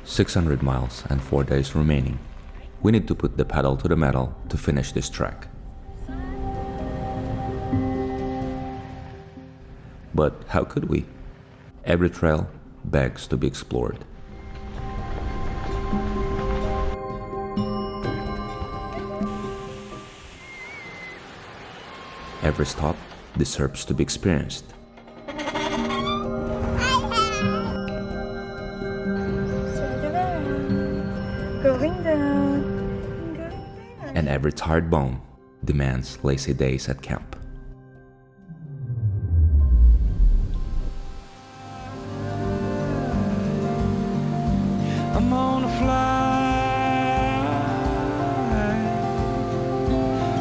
600 miles and 4 days remaining. We need to put the pedal to the metal to finish this trek. But how could we? Every trail begs to be explored. Every stop deserves to be experienced. And every tired bone demands lazy days at camp. I'm gonna fly.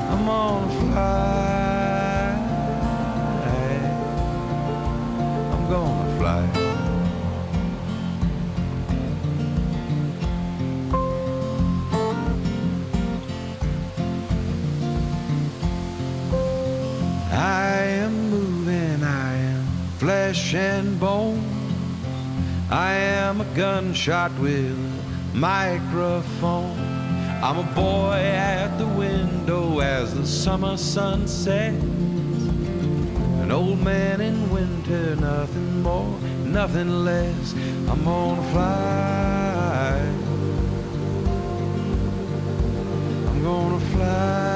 I'm gonna fly. I'm gonna fly. I am moving, I am flesh and bone. I am a gunshot with a microphone. I'm a boy at the window as the summer sun sets. An old man in winter, nothing more, nothing less. I'm gonna fly. I'm gonna fly.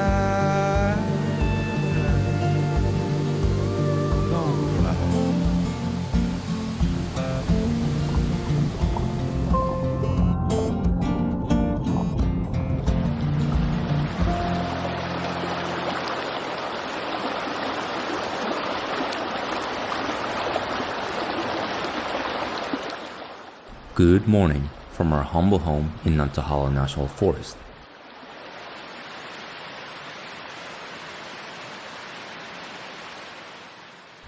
Good morning from our humble home in Nantahala National Forest.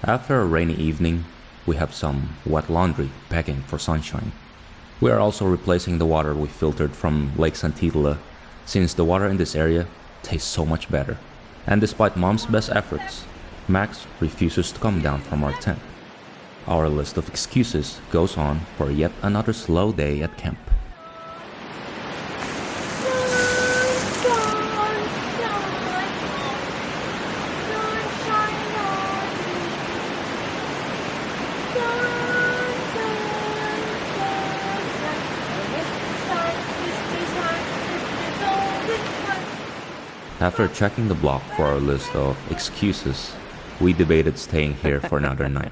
After a rainy evening, we have some wet laundry begging for sunshine. We are also replacing the water we filtered from Lake Santitala, since the water in this area tastes so much better. And despite Mom's best efforts, Max refuses to come down from our tent. Our list of excuses goes on for yet another slow day at camp. After checking the block for our list of excuses, we debated staying here for another night.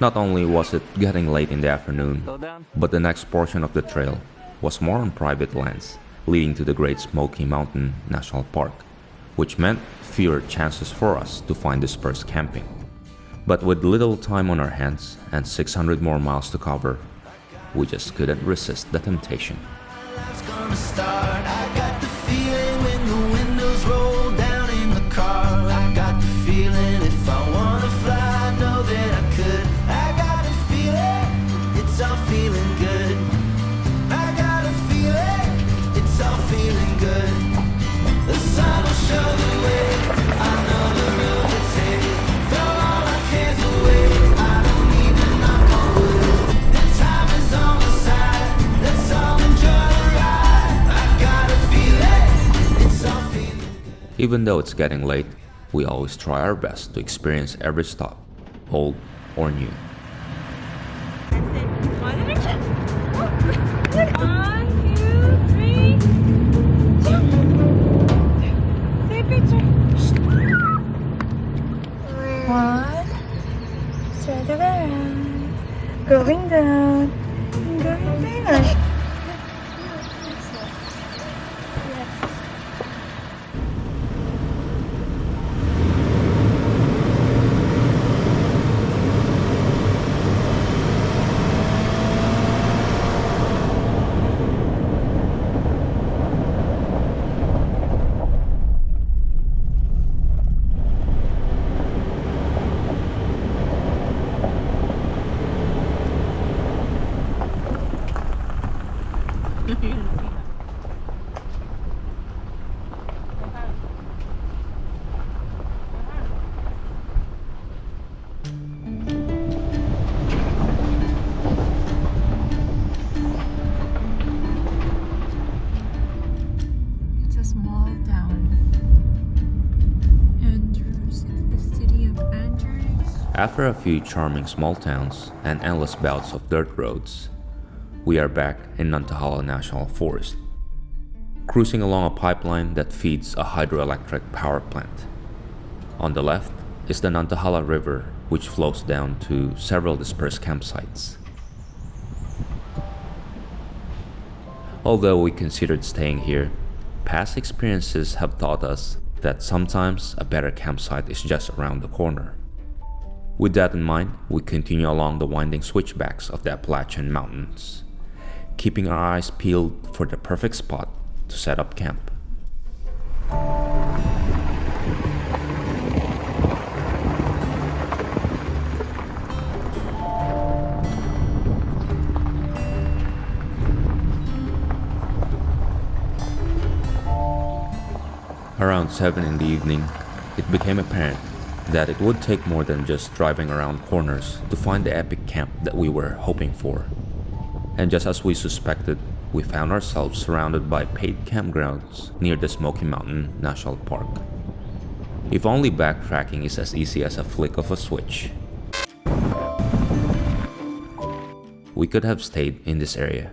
Not only was it getting late in the afternoon, but the next portion of the trail was more on private lands, leading to the Great Smoky Mountain National Park, which meant fewer chances for us to find dispersed camping. But with little time on our hands and 600 more miles to cover, we just couldn't resist the temptation. Life's gonna start. I got the feeling when the windows roll down in the car. I got the feeling if I wanna fly, I know that I could. I got a feeling, it's all feeling good. I got a feeling, it's all feeling good. The sun will show the way, I know the road to take. Throw all our cares away, I don't even knock on wood. The time is on the side, let's all enjoy the ride. I got a feeling, it's all feeling good. Even though it's getting late, we always try our best to experience every stop, old or new. One, two, three, jump! Say a picture. One, straight around, going down, going down. After a few charming small towns and endless bouts of dirt roads, we are back in Nantahala National Forest, cruising along a pipeline that feeds a hydroelectric power plant. On the left is the Nantahala River, which flows down to several dispersed campsites. Although we considered staying here, past experiences have taught us that sometimes a better campsite is just around the corner. With that in mind, we continue along the winding switchbacks of the Appalachian Mountains, keeping our eyes peeled for the perfect spot to set up camp. Around 7 in the evening, it became apparent that it would take more than just driving around corners to find the epic camp that we were hoping for. And just as we suspected, we found ourselves surrounded by paid campgrounds near the Smoky Mountain National Park. If only backtracking is as easy as a flick of a switch, we could have stayed in this area.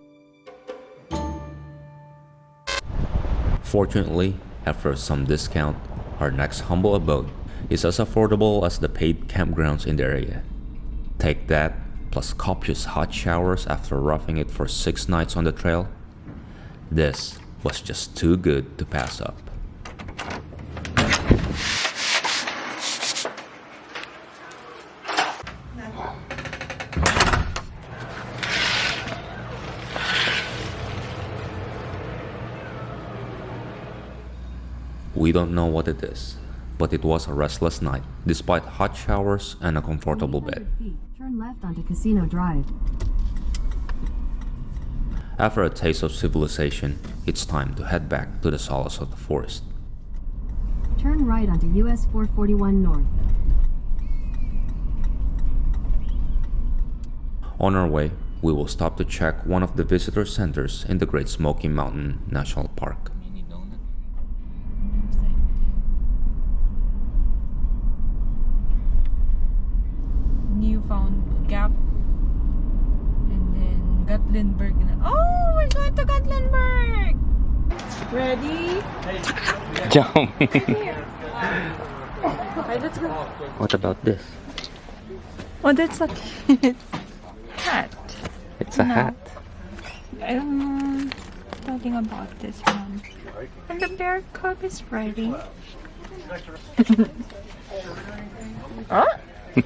Fortunately, after some discount, our next humble abode is as affordable as the paid campgrounds in the area. Take that, plus copious hot showers after roughing it for 6 nights on the trail. This was just too good to pass up. We don't know what it is, but it was a restless night, despite hot showers and a comfortable bed. Turn left onto Casino Drive. After a taste of civilization, it's time to head back to the solace of the forest. Turn right onto US 441 North. On our way, we will stop to check one of the visitor centers in the Great Smoky Mountain National Park. Newfound Gap, and then Gatlinburg. Oh, we're going to Gatlinburg! Ready? Jump! Here. Okay, let's go. What about this? Oh, that's a hat. It's a No. hat. I'm talking about this one. And the bear cub is riding. Huh?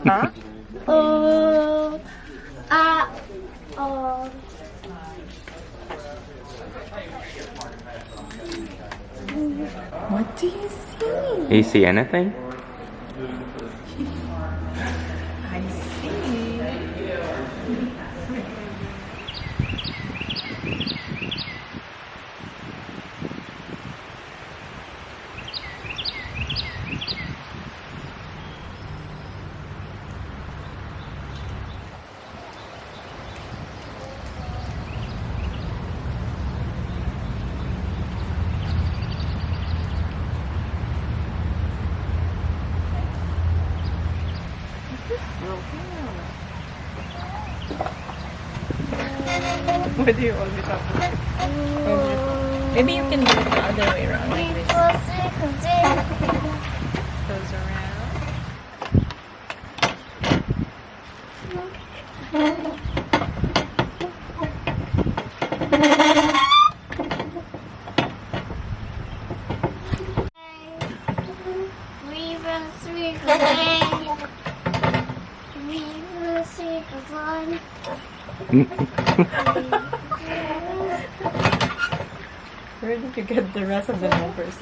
Huh? What do you see? You see anything? I see. What do you want me to talk about? Maybe you can do it the other way around, like this. Goes around. Where did you get the rest of the numbers?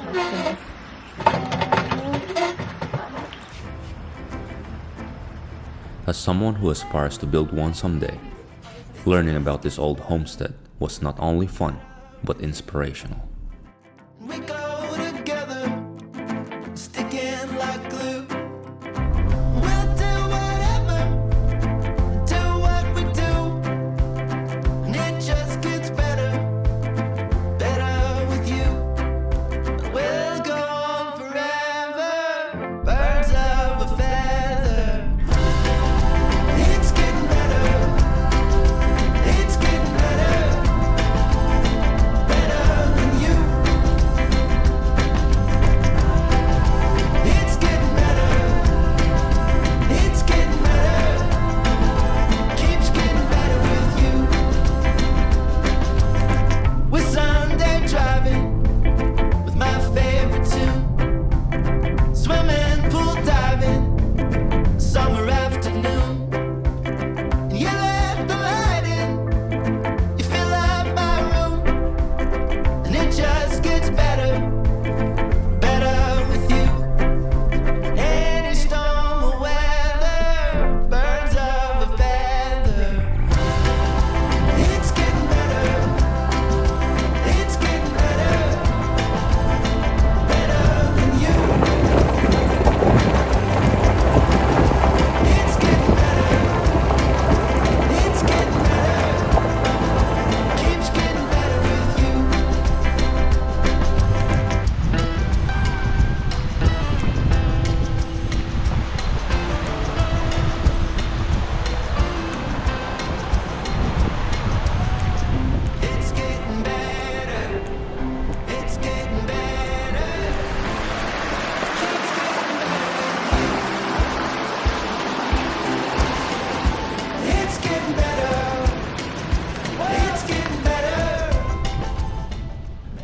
As someone who aspires to build one someday, learning about this old homestead was not only fun, but inspirational. We go together, sticking like glue. We'll do whatever, do what we do, and it just gets better, better with you. We'll go on forever, birds of a feather.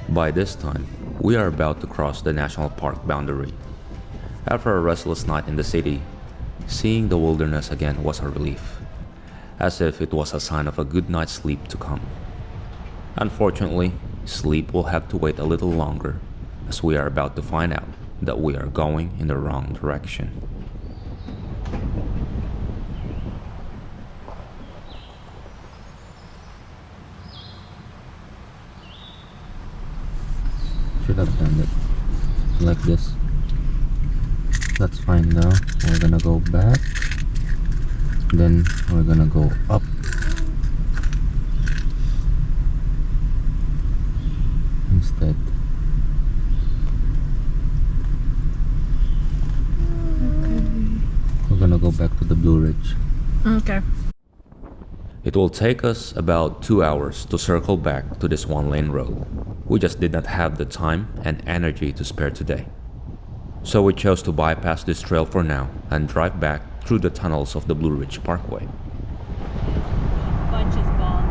By this time, we are about to cross the national park boundary. After a restless night in the city, seeing the wilderness again was a relief, as if it was a sign of a good night's sleep to come. Unfortunately, sleep will have to wait a little longer, as we are about to find out that we are going in the wrong direction. Should have done it like this. That's fine now. We're gonna go back. Then we're gonna go up. Instead. We're gonna go back to the Blue Ridge. Okay. It will take us about 2 hours to circle back to this one-lane road. We just did not have the time and energy to spare today. So we chose to bypass this trail for now and drive back through the tunnels of the Blue Ridge Parkway. Bunches ball.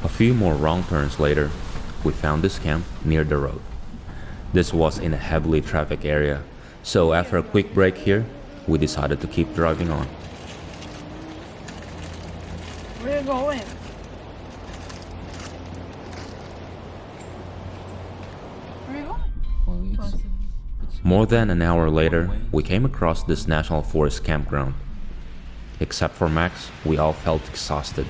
A few more wrong turns later, we found this camp near the road. This was in a heavily trafficked area, so after a quick break here, we decided to keep driving on. Where are you going? Where are you going? More than an hour later, we came across this National Forest campground. Except for Max, we all felt exhausted.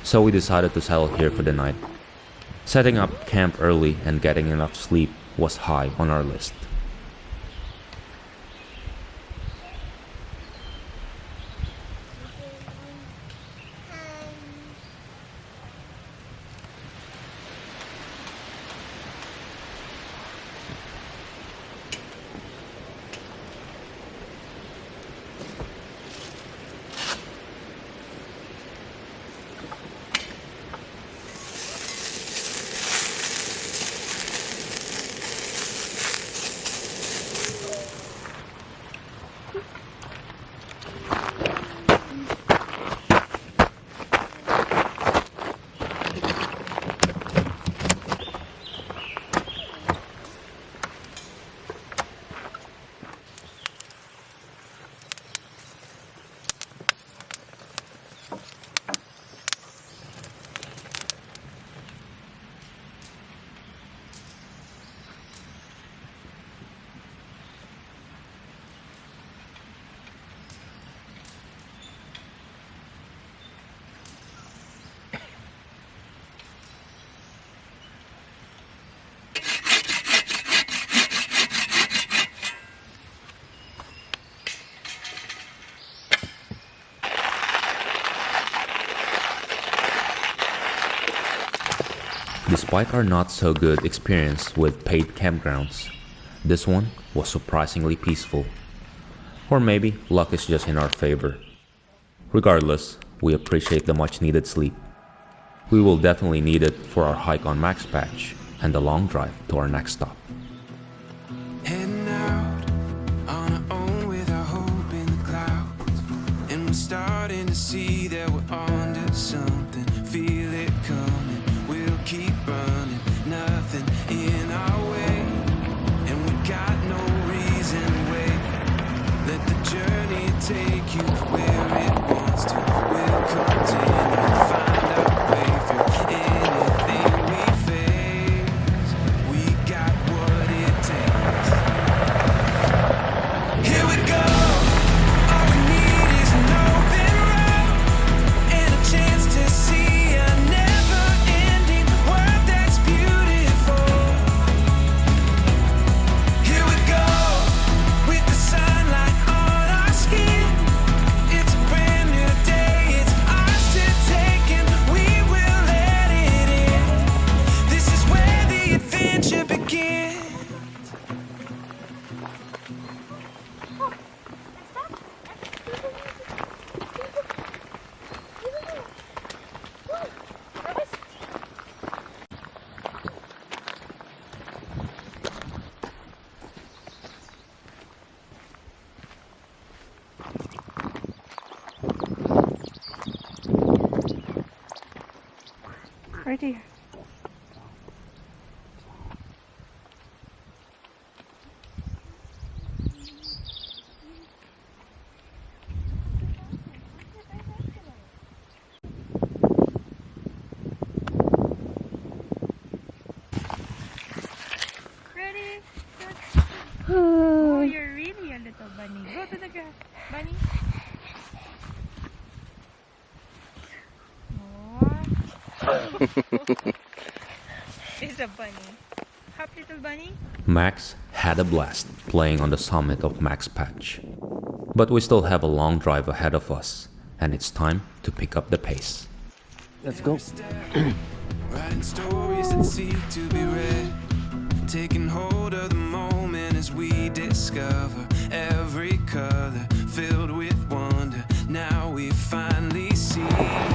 So we decided to settle here for the night. Setting up camp early and getting enough sleep was high on our list. Despite our not so good experience with paid campgrounds, this one was surprisingly peaceful. Or maybe luck is just in our favor. Regardless, we appreciate the much needed sleep. We will definitely need it for our hike on Max Patch and the long drive to our next stop. Heading out on our own with our hope in the clouds, and we're starting to see that we're onto something. Feel it coming, we'll keep running, nothing in our way, and we got no reason to wait. Let the journey take you where it wants to. We'll continue to find our way. Right here. Ready? Oh, you're really a little bunny. Go to the grass, bunny. It's a bunny. Hop, little bunny. Max had a blast playing on the summit of Max Patch. But we still have a long drive ahead of us, and it's time to pick up the pace. Let's go. Writing stories that seek to be read, taking hold of the moment as we discover every color filled with wonder. Now we finally see everything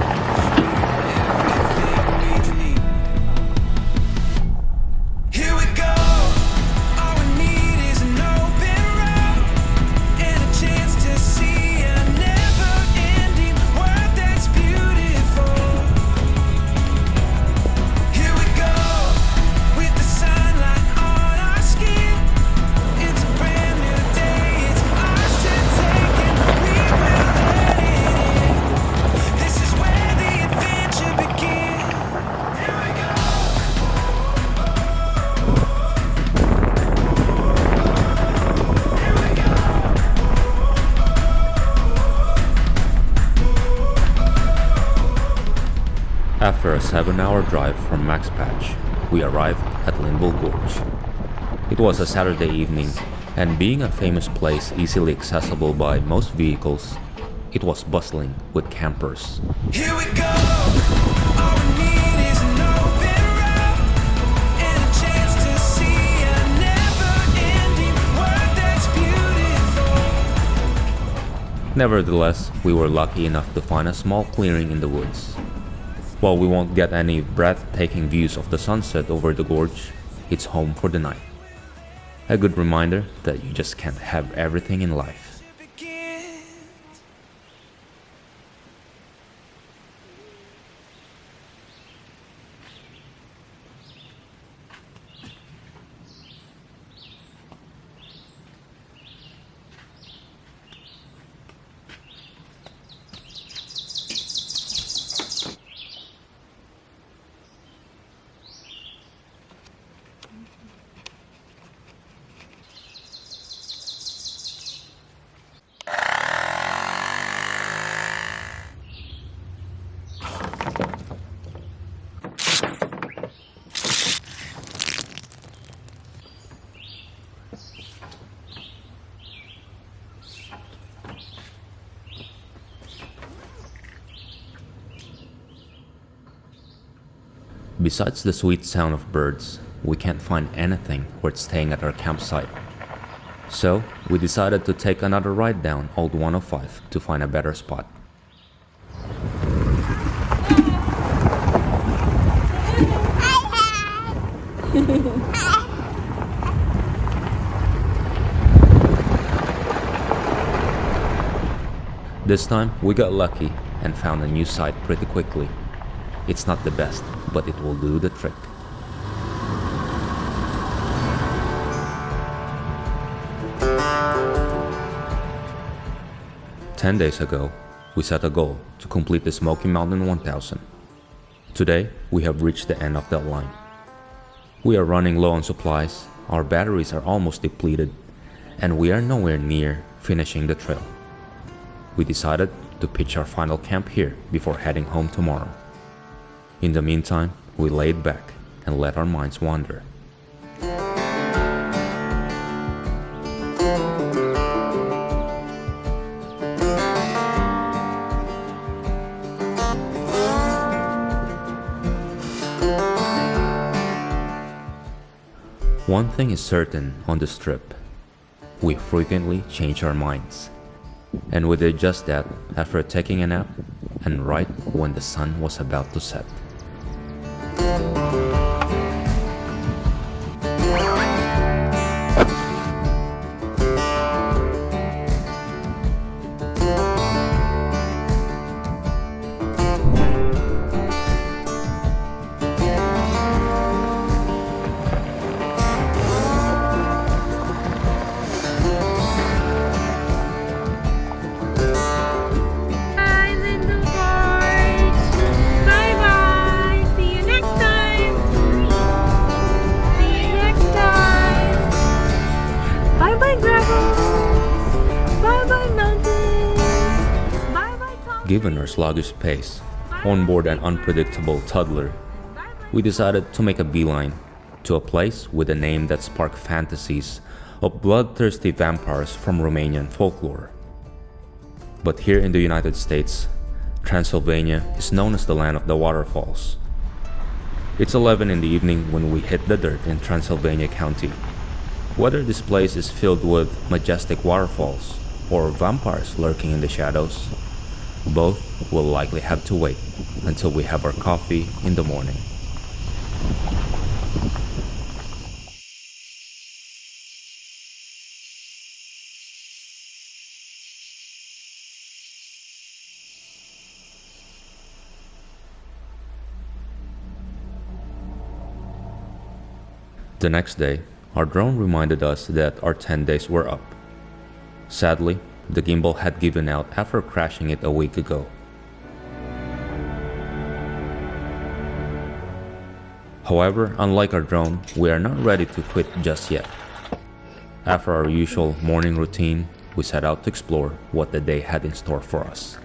we need. Here we go. All we need is an open road and a chance to see a never-ending world that's beautiful. Here we go, with the sunlight on our skin. It's a brand new day, it's ours to take, and we will let it in. This is where the adventure begins. Here we go. Here we go. After a 7-hour drive from Max Patch, we arrived at Linville Gorge. It was a Saturday evening, and being a famous place easily accessible by most vehicles, it was bustling with campers. Here we go. All we need is an open road and a chance to see a never-ending world that's beautiful. Nevertheless, we were lucky enough to find a small clearing in the woods. While we won't get any breathtaking views of the sunset over the gorge, it's home for the night. A good reminder that you just can't have everything in life. Begin. Besides the sweet sound of birds, we can't find anything worth staying at our campsite. So, we decided to take another ride down Old 105 to find a better spot. This time, we got lucky and found a new site pretty quickly. It's not the best, but it will do the trick. "10 days ago, we set a goal to complete the Smoky Mountain 1000. Today, we have reached the end of that line. We are running low on supplies, our batteries are almost depleted, and we are nowhere near finishing the trail. We decided to pitch our final camp here before heading home tomorrow. In the meantime, we laid back and let our minds wander. One thing is certain on this trip: we frequently change our minds. And we did just that after taking a nap and right when the sun was about to set. Given our sluggish pace, on board an unpredictable toddler, we decided to make a beeline to a place with a name that sparked fantasies of bloodthirsty vampires from Romanian folklore. But here in the United States, Transylvania is known as the land of the waterfalls. It's 11 in the evening when we hit the dirt in Transylvania County. Whether this place is filled with majestic waterfalls or vampires lurking in the shadows, both will likely have to wait until we have our coffee in the morning. The next day, our drone reminded us that our 10 days were up. Sadly, the gimbal had given out after crashing it a week ago. However, unlike our drone, we are not ready to quit just yet. After our usual morning routine, we set out to explore what the day had in store for us.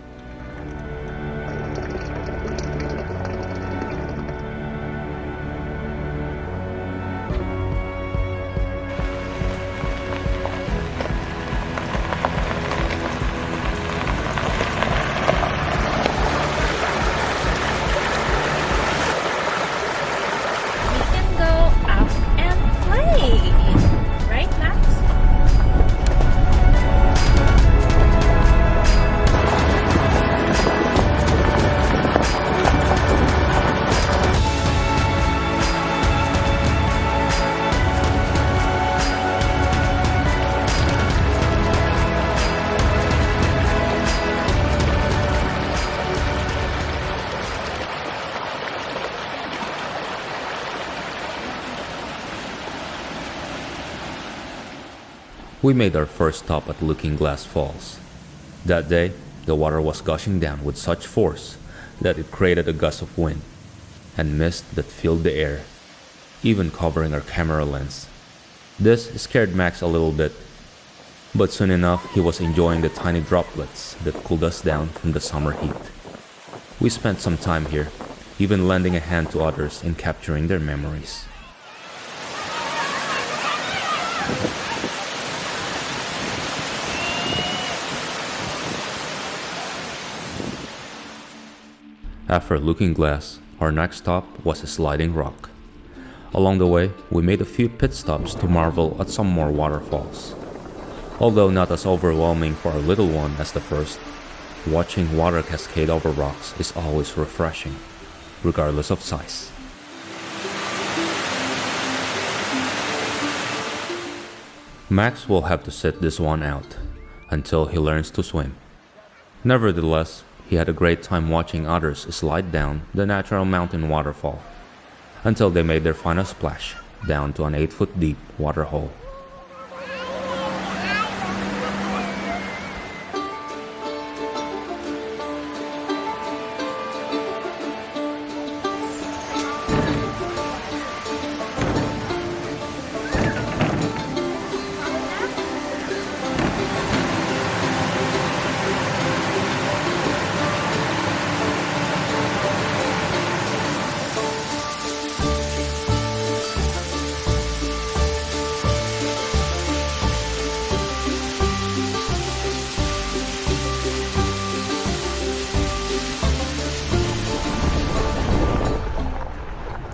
We made our first stop at Looking Glass Falls. That day, the water was gushing down with such force that it created a gust of wind and mist that filled the air, even covering our camera lens. This scared Max a little bit, but soon enough he was enjoying the tiny droplets that cooled us down from the summer heat. We spent some time here, even lending a hand to others in capturing their memories. After Looking Glass, our next stop was a sliding rock. Along the way, we made a few pit stops to marvel at some more waterfalls. Although not as overwhelming for our little one as the first, watching water cascade over rocks is always refreshing, regardless of size. Max will have to sit this one out until he learns to swim. Nevertheless, he had a great time watching others slide down the natural mountain waterfall until they made their final splash down to an 8-foot deep water hole.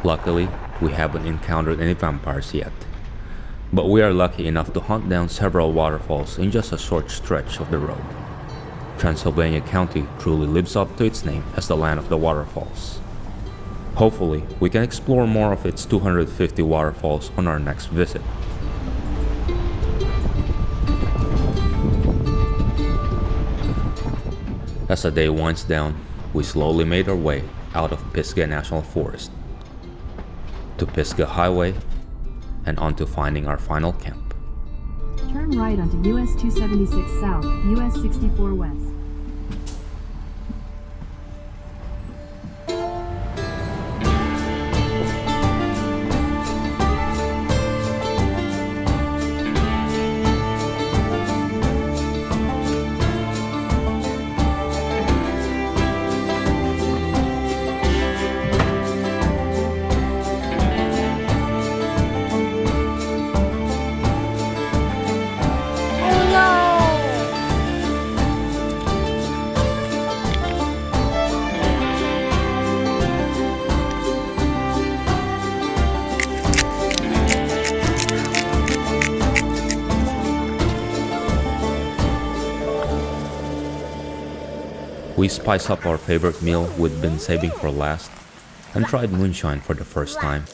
Luckily, we haven't encountered any vampires yet, but we are lucky enough to hunt down several waterfalls in just a short stretch of the road. Transylvania County truly lives up to its name as the land of the waterfalls. Hopefully, we can explore more of its 250 waterfalls on our next visit. As the day winds down, we slowly made our way out of Pisgah National Forest to Pisgah Highway and onto finding our final camp. Turn right onto US 276 South, US 64 West. spiced up our favorite meal we'd been saving for last and tried moonshine for the first time.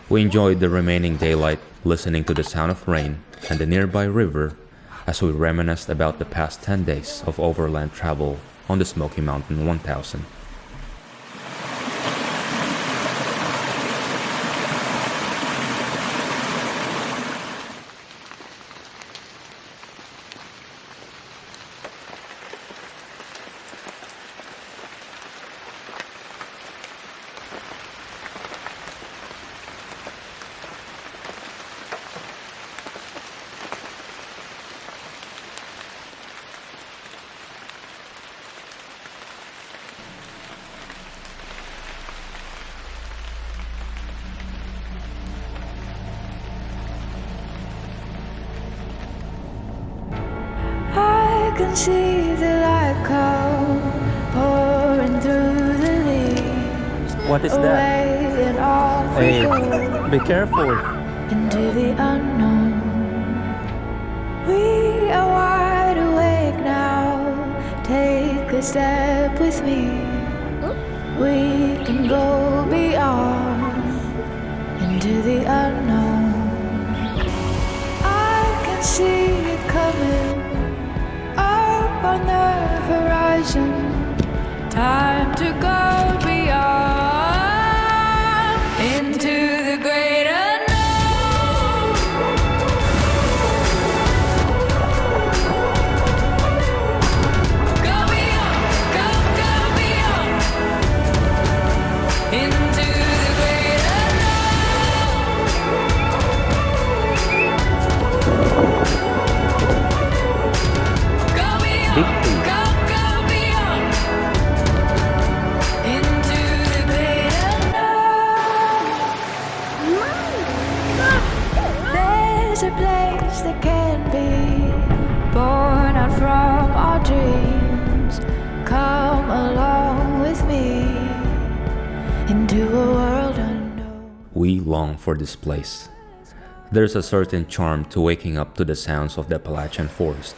We enjoyed the remaining daylight listening to the sound of rain and the nearby river as we reminisced about the past 10 days of overland travel on the Smoky Mountain 1000. I can see the light come pouring through the leaves. What is that? Away and off we Hey, go be careful. into the unknown. We are wide awake now. Take a step with me. We can go beyond into the unknown. I can see it coming up on the horizon. Time to go beyond into the great unknown. Go beyond, go beyond into the great unknown. Go beyond, go beyond into the great unknown. There's a place that can be born out from our dreams. Come along with me into a world unknown. We long for this place. There's a certain charm to waking up to the sounds of the Appalachian forest.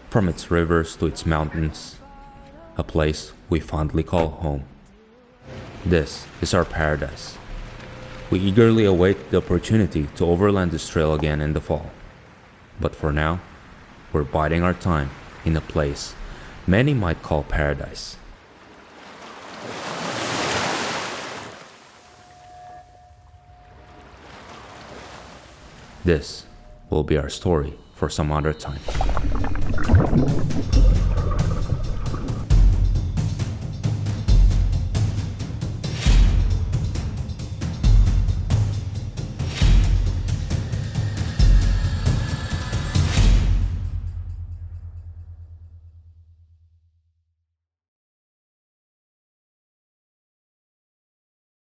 From its rivers to its mountains, a place we fondly call home. This is our paradise. We eagerly await the opportunity to overland this trail again in the fall. But for now, we're biding our time in a place many might call paradise. This will be our story for some other time.